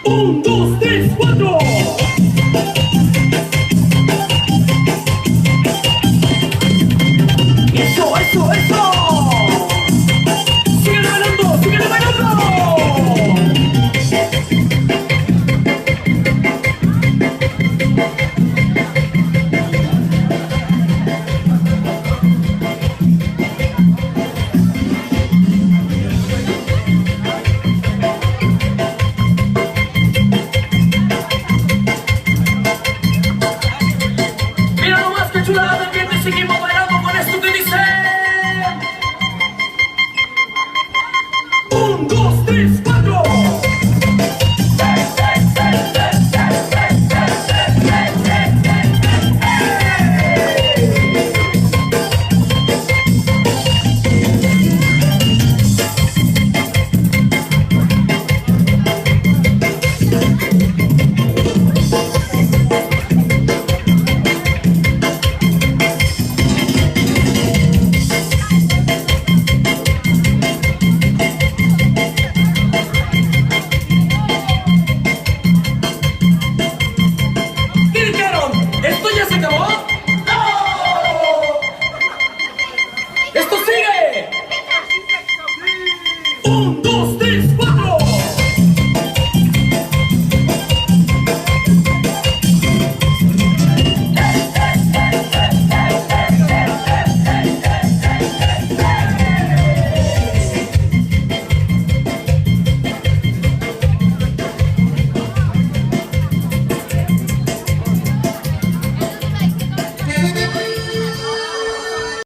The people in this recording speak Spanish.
Un, dos, tres, cuatro. Eso, eso, eso. Síguele bailando, síguele bailando. Mira nomás qué chulada de ambiente, seguimos bailando con esto que dice. Un, dos, tres, cuatro. ¿Qué dijeron? ¿Esto ya se acabó? ¡No! ¡Esto sigue! Un, dos, tres,